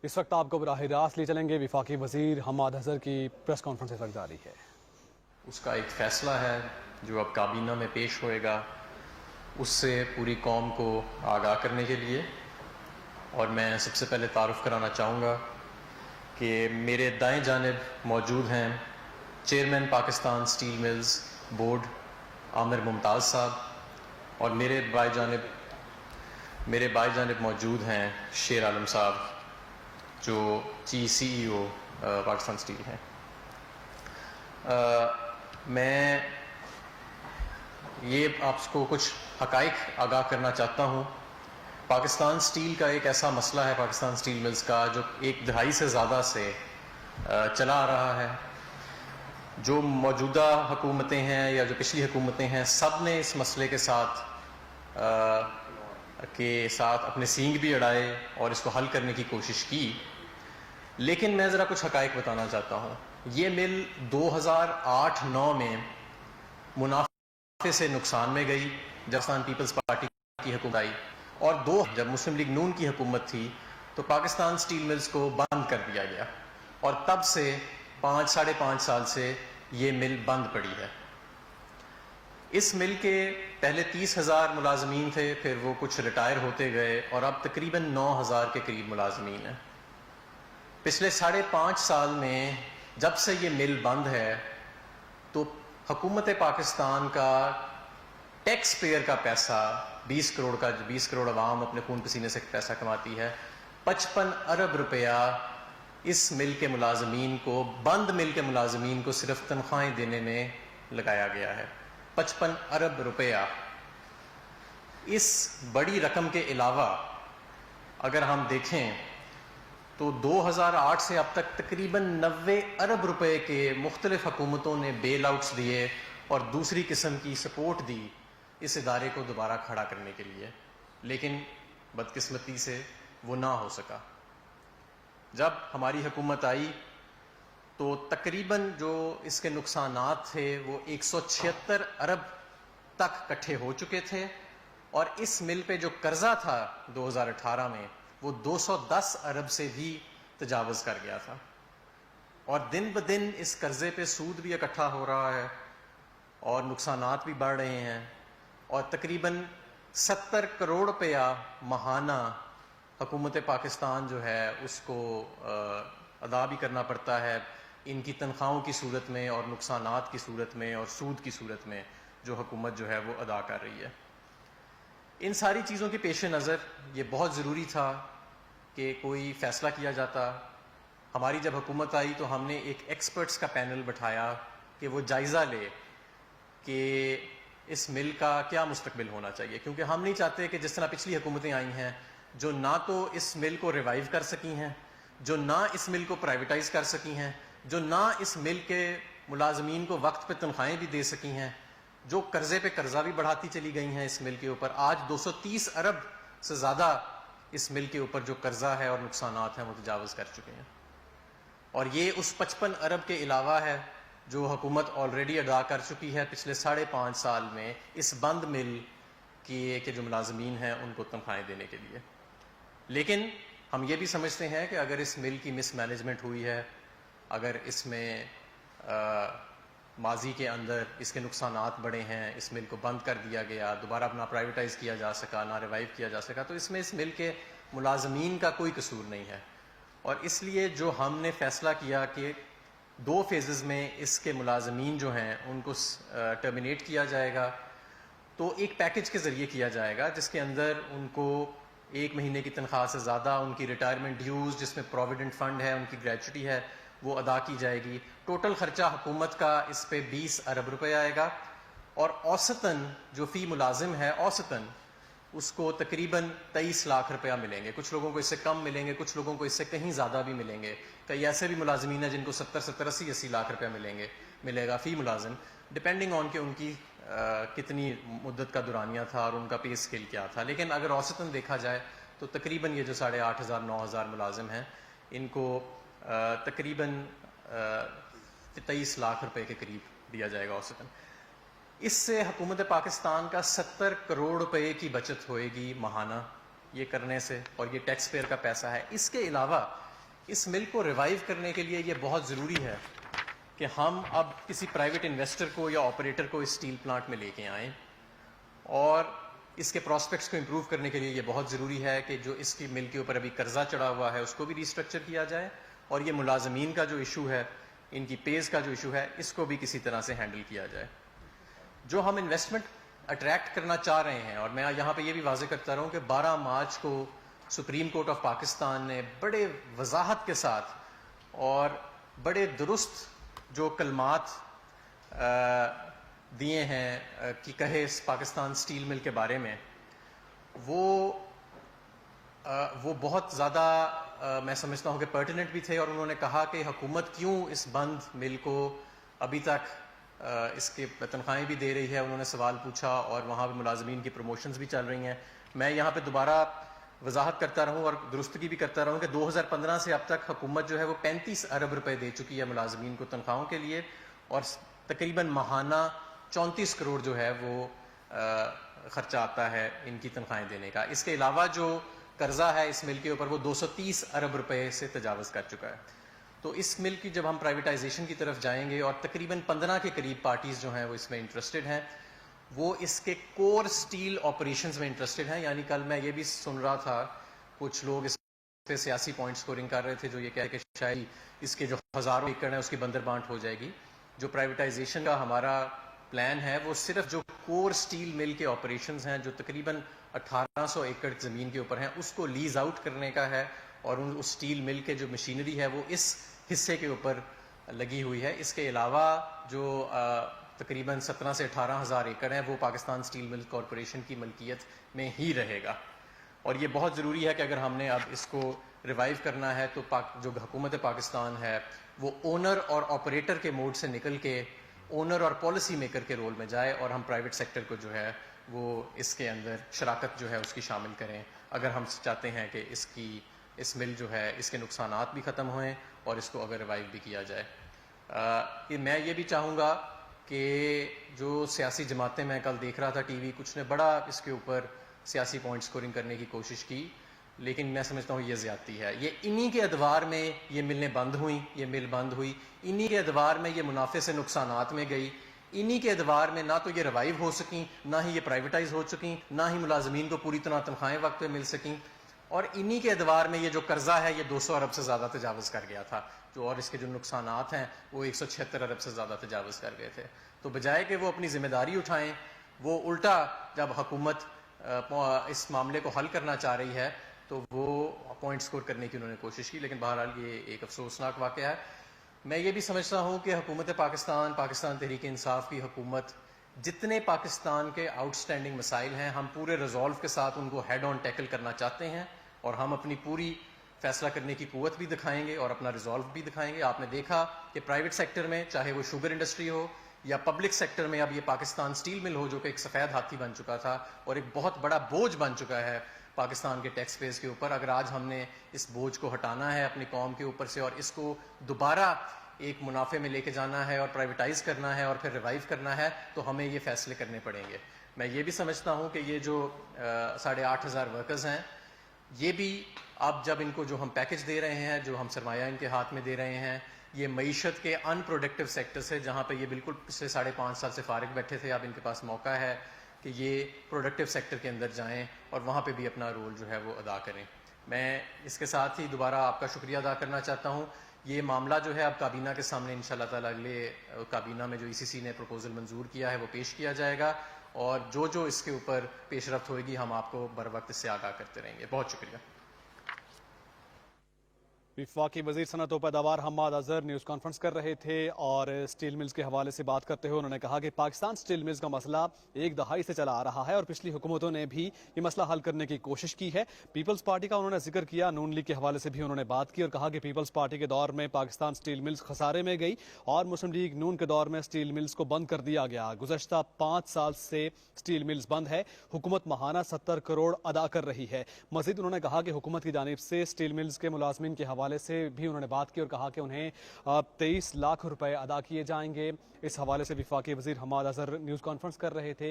اس وقت آپ کو براہ راست لے چلیں گے وفاقی وزیر حماد اظہر کی پریس کانفرنس اس وقت جاری ہے۔ اس کا ایک فیصلہ ہے جو اب کابینہ میں پیش ہوئے گا، اس سے پوری قوم کو آگاہ کرنے کے لیے، اور میں سب سے پہلے تعارف کرانا چاہوں گا کہ میرے دائیں جانب موجود ہیں chairman Pakistan steel mills board Aamir Mumtaz صاحب، اور میرے بائیں جانب موجود ہیں شیر عالم صاحب جو سی ای او پاکستان سٹیل ہیں۔ میں یہ آپ کو کچھ حقائق آگاہ کرنا چاہتا ہوں۔ پاکستان سٹیل کا ایک ایسا مسئلہ ہے، پاکستان سٹیل ملز کا، جو ایک دہائی سے زیادہ سے چلا آ رہا ہے۔ جو موجودہ حکومتیں ہیں یا جو پچھلی حکومتیں ہیں، سب نے اس مسئلے کے ساتھ اپنے سینگ بھی اڑائے اور اس کو حل کرنے کی کوشش کی، لیکن میں ذرا کچھ حقائق بتانا چاہتا ہوں۔ یہ مل 2008-9 میں منافع سے نقصان میں گئی جب پاکستان پیپلز پارٹی کی حکومت آئی، اور جب مسلم لیگ نون کی حکومت تھی تو پاکستان سٹیل ملز کو بند کر دیا گیا، اور تب سے 5-5.5 سال سے یہ مل بند پڑی ہے۔ اس مل کے پہلے 30,000 ملازمین تھے، پھر وہ کچھ ریٹائر ہوتے گئے، اور اب تقریباً 9,000 کے قریب ملازمین ہیں۔ پچھلے 5.5 سال میں جب سے یہ مل بند ہے تو حکومت پاکستان کا ٹیکس پیئر کا پیسہ 20 کروڑ عوام اپنے خون پسینے سے پیسہ کماتی ہے، 55 ارب روپیہ اس مل کے ملازمین کو، بند مل کے ملازمین کو صرف تنخواہیں دینے میں لگایا گیا ہے۔ 55 ارب روپیہ۔ اس بڑی رقم کے علاوہ اگر ہم دیکھیں تو 2008 سے اب تک تقریباً 90 ارب روپے کے مختلف حکومتوں نے بیل آؤٹس دیے اور دوسری قسم کی سپورٹ دی اس ادارے کو دوبارہ کھڑا کرنے کے لیے، لیکن بدقسمتی سے وہ نہ ہو سکا۔ جب ہماری حکومت آئی تو تقریباً جو اس کے نقصانات تھے وہ 176 ارب تک کٹھے ہو چکے تھے، اور اس مل پہ جو قرضہ تھا 2018 میں وہ 210 ارب سے بھی تجاوز کر گیا تھا، اور دن بدن اس قرضے پہ سود بھی اکٹھا ہو رہا ہے اور نقصانات بھی بڑھ رہے ہیں، اور تقریباً 70 کروڑ روپیہ ماہانہ حکومت پاکستان جو ہے اس کو ادا بھی کرنا پڑتا ہے ان کی تنخواہوں کی صورت میں اور نقصانات کی صورت میں اور سود کی صورت میں جو حکومت جو ہے وہ ادا کر رہی ہے۔ ان ساری چیزوں کے پیش نظر یہ بہت ضروری تھا کہ کوئی فیصلہ کیا جاتا۔ ہماری جب حکومت آئی تو ہم نے ایک ایکسپرٹس کا پینل بٹھایا کہ وہ جائزہ لے کہ اس مل کا کیا مستقبل ہونا چاہیے، کیونکہ ہم نہیں چاہتے کہ جس طرح پچھلی حکومتیں آئی ہیں جو نہ تو اس مل کو ریوائیو کر سکی ہیں، جو نہ اس مل کو پرائیویٹائز کر سکی ہیں، جو نہ اس مل کے ملازمین کو وقت پہ تنخواہیں بھی دے سکی ہیں، جو قرضے پہ قرضہ بھی بڑھاتی چلی گئی ہیں اس مل کے اوپر۔ آج 230 ارب سے زیادہ اس مل کے اوپر جو قرضہ ہے اور نقصانات ہیں وہ تجاوز کر چکے ہیں، اور یہ اس 55 ارب کے علاوہ ہے جو حکومت آلریڈی ادا کر چکی ہے پچھلے 5.5 سال میں اس بند مل کے جو ملازمین ہیں ان کو تنخواہیں دینے کے لیے۔ لیکن ہم یہ بھی سمجھتے ہیں کہ اگر اس مل کی مس مینجمنٹ ہوئی ہے، اگر اس میں ماضی کے اندر اس کے نقصانات بڑے ہیں، اس مل کو بند کر دیا گیا، دوبارہ نہ پرائیویٹائز کیا جا سکا، نہ ریوائیو کیا جا سکا، تو اس میں اس مل کے ملازمین کا کوئی قصور نہیں ہے، اور اس لیے جو ہم نے فیصلہ کیا کہ 2 فیزز میں اس کے ملازمین جو ہیں ان کو ٹرمینیٹ کیا جائے گا، تو ایک پیکج کے ذریعے کیا جائے گا جس کے اندر ان کو 1 مہینے کی تنخواہ سے زیادہ ان کی ریٹائرمنٹ ڈیوز جس میں پروویڈنٹ فنڈ ہے، ان کی گریچوٹی ہے، وہ ادا کی جائے گی۔ ٹوٹل خرچہ حکومت کا اس پہ 20 ارب روپے آئے گا، اور اوسطاً جو فی ملازم ہے اوسطاً اس کو تقریباً 23 لاکھ روپیہ ملیں گے۔ کچھ لوگوں کو اس سے کم ملیں گے، کچھ لوگوں کو اس سے کہیں زیادہ بھی ملیں گے، کئی ایسے بھی ملازمین ہیں جن کو 70 80 لاکھ روپیہ ملے گا فی ملازم، ڈپینڈنگ آن کہ ان کی کتنی مدت کا دورانیہ تھا اور ان کا پے اسکیل کیا تھا۔ لیکن اگر اوسطاً دیکھا جائے تو تقریباً یہ جو 8,500 9,000 ملازم ہیں ان کو تقریباً 23 لاکھ روپے کے قریب دیا جائے گا اوسطاً۔ اس سے حکومت پاکستان کا 70 کروڑ روپے کی بچت ہوئے گی ماہانہ یہ کرنے سے، اور یہ ٹیکس پیئر کا پیسہ ہے۔ اس کے علاوہ اس مل کو ریوائیو کرنے کے لیے یہ بہت ضروری ہے کہ ہم اب کسی پرائیویٹ انویسٹر کو یا آپریٹر کو اس اسٹیل پلانٹ میں لے کے آئیں، اور اس کے پراسپیکٹس کو امپروو کرنے کے لیے یہ بہت ضروری ہے کہ جو اس کی مل کے اوپر ابھی قرضہ چڑھا ہوا ہے اس کو بھی ریسٹرکچر کیا جائے، اور یہ ملازمین کا جو ایشو ہے، ان کی پیز کا جو ایشو ہے، اس کو بھی کسی طرح سے ہینڈل کیا جائے۔ جو ہم انویسٹمنٹ اٹریکٹ کرنا چاہ رہے ہیں، اور میں یہاں پہ یہ بھی واضح کرتا رہا ہوں کہ 12 مارچ کو سپریم کورٹ آف پاکستان نے بڑے وضاحت کے ساتھ اور بڑے درست جو کلمات دیے ہیں کہ کہے اس پاکستان سٹیل مل کے بارے میں، وہ بہت زیادہ میں سمجھتا ہوں کہ پرٹیننٹ بھی تھے، اور انہوں نے کہا کہ حکومت کیوں اس بند مل کو ابھی تک اس کے تنخواہیں بھی دے رہی ہے، انہوں نے سوال پوچھا، اور وہاں پہ ملازمین کی پروموشنز بھی چل رہی ہیں۔ میں یہاں پہ دوبارہ وضاحت کرتا رہوں اور درستگی بھی کرتا رہوں کہ 2015 سے اب تک حکومت جو ہے وہ 35 ارب روپے دے چکی ہے ملازمین کو تنخواہوں کے لیے، اور تقریباً ماہانہ 34 کروڑ جو ہے وہ خرچہ آتا ہے ان کی تنخواہیں دینے کا۔ اس کے علاوہ جو قرضہ ہے اس مل کے اوپر وہ 230 ارب روپے سے تجاوز کر چکا ہے۔ تو اس مل کی جب ہم پرائیویٹائزیشن کی طرف جائیں گے، اور تقریباً 15 کے قریب پارٹیز جو ہیں وہ اس میں انٹرسٹڈ ہیں، وہ اس کے کور سٹیل آپریشنز میں انٹرسٹڈ ہیں۔ یعنی کل میں یہ بھی سن رہا تھا کچھ لوگ اس پہ سیاسی پوائنٹ سکورنگ کر رہے تھے جو یہ کہہ کہ شاید اس کے جو ہزاروں ایکڑ ہیں اس کی بندر بانٹ ہو جائے گی۔ جو پرائیویٹائزیشن کا ہمارا پلان ہے وہ صرف جو کور سٹیل مل کے آپریشنز ہیں جو تقریباً 1800 ایکڑ زمین کے اوپر ہیں اس کو لیز آؤٹ کرنے کا ہے، اور اس سٹیل مل کے جو مشینری ہے وہ اس حصے کے اوپر لگی ہوئی ہے۔ اس کے علاوہ جو تقریباً 17 سے 18 ہزار ایکڑ ہیں وہ پاکستان سٹیل مل کارپوریشن کی ملکیت میں ہی رہے گا، اور یہ بہت ضروری ہے کہ اگر ہم نے اب اس کو ریوائیو کرنا ہے تو جو حکومت پاکستان ہے وہ اونر اور آپریٹر کے موڈ سے نکل کے اونر اور پالیسی میکر کے رول میں جائے، اور ہم پرائیویٹ سیکٹر کو جو ہے وہ اس کے اندر شراکت جو ہے اس کی شامل کریں، اگر ہم چاہتے ہیں کہ اس مل جو ہے اس کے نقصانات بھی ختم ہوئیں اور اس کو اگر ریوائیو بھی کیا جائے۔ میں یہ بھی چاہوں گا کہ جو سیاسی جماعتیں میں کل دیکھ رہا تھا ٹی وی، کچھ نے بڑا اس کے اوپر سیاسی پوائنٹ سکورنگ کرنے کی کوشش کی، لیکن میں سمجھتا ہوں یہ زیادتی ہے۔ یہ انہی کے ادوار میں یہ ملیں بند ہوئیں، یہ مل بند ہوئی، انہی کے ادوار میں یہ منافع سے نقصانات میں گئی، انہی کے ادوار میں نہ تو یہ ریوائیو ہو سکیں، نہ ہی یہ پرائیویٹائز ہو چکیں، نہ ہی ملازمین کو پوری طرح تنخواہیں وقت پہ مل سکیں، اور انہی کے ادوار میں یہ جو قرضہ ہے یہ 200 ارب سے زیادہ تجاوز کر گیا تھا، اور اس کے جو نقصانات ہیں وہ 176 ارب سے زیادہ تجاوز کر گئے تھے۔ تو بجائے کہ وہ اپنی ذمہ داری اٹھائیں، وہ الٹا جب حکومت اس معاملے کو حل کرنا چاہ رہی ہے تو وہ پوائنٹ سکور کرنے کی انہوں نے کوشش کی، لیکن بہرحال یہ ایک افسوسناک واقعہ ہے۔ میں یہ بھی سمجھتا ہوں کہ حکومت پاکستان تحریک انصاف کی حکومت جتنے پاکستان کے آؤٹ سٹینڈنگ مسائل ہیں ہم پورے ریزالو کے ساتھ ان کو ہیڈ آن ٹیکل کرنا چاہتے ہیں، اور ہم اپنی پوری فیصلہ کرنے کی قوت بھی دکھائیں گے اور اپنا ریزالو بھی دکھائیں گے۔ آپ نے دیکھا کہ پرائیویٹ سیکٹر میں چاہے وہ شوگر انڈسٹری ہو یا پبلک سیکٹر میں اب یہ پاکستان سٹیل مل ہو جو کہ ایک سفید ہاتھی بن چکا تھا اور ایک بہت بڑا بوجھ بن چکا ہے پاکستان کے ٹیکس پیز کے اوپر، اگر آج ہم نے اس بوجھ کو ہٹانا ہے اپنی قوم کے اوپر سے اور اس کو دوبارہ ایک منافع میں لے کے جانا ہے اور پرائیویٹائز کرنا ہے اور پھر ریوائیو کرنا ہے تو ہمیں یہ فیصلے کرنے پڑیں گے۔ میں یہ بھی سمجھتا ہوں کہ یہ جو 8,500 ورکرز ہیں یہ بھی اب جب ان کو جو ہم پیکج دے رہے ہیں، جو ہم سرمایہ ان کے ہاتھ میں دے رہے ہیں، یہ معیشت کے ان پروڈکٹیو سیکٹر سے جہاں پہ یہ بالکل پچھلے 5.5 سال سے فارغ بیٹھے تھے، اب ان کے پاس موقع ہے کہ یہ پروڈکٹیو سیکٹر کے اندر جائیں اور وہاں پہ بھی اپنا رول جو ہے وہ ادا کریں۔ میں اس کے ساتھ ہی دوبارہ آپ کا شکریہ ادا کرنا چاہتا ہوں۔ یہ معاملہ جو ہے اب کابینہ کے سامنے انشاءاللہ تعالیٰ اگلے کابینہ میں جو ECC نے پروپوزل منظور کیا ہے وہ پیش کیا جائے گا، اور جو اس کے اوپر پیش رفت ہوئے گی ہم آپ کو بر وقت اس سے آگاہ کرتے رہیں گے۔ بہت شکریہ۔ وفاقی وزیر صنعت و پیداوار حماد اظہر نیوز کانفرنس کر رہے تھے اور سٹیل ملز کے حوالے سے بات کرتے ہوئے انہوں نے کہا کہ پاکستان سٹیل ملز کا مسئلہ ایک دہائی سے چلا آ رہا ہے اور پچھلی حکومتوں نے بھی یہ مسئلہ حل کرنے کی کوشش کی ہے۔ پیپلز پارٹی کا انہوں نے ذکر کیا، نون لیگ کے حوالے سے بھی انہوں نے بات کی اور کہا کہ پیپلز پارٹی کے دور میں پاکستان سٹیل ملز خسارے میں گئی اور مسلم لیگ نون کے دور میں سٹیل ملز کو بند کر دیا گیا۔ گزشتہ 5 سال سے سٹیل ملز بند ہے، حکومت ماہانہ 70 کروڑ ادا کر رہی ہے۔ مزید انہوں نے کہا کہ حکومت کی جانب سے سٹیل ملز کے ملازمین کے حوالے سے بھی انہوں نے بات کی اور کہا کہ انہیں 23 لاکھ روپے ادا کیے جائیں گے۔ اس حوالے سے وفاقی وزیر حماد اظہر نیوز کانفرنس کر رہے تھے۔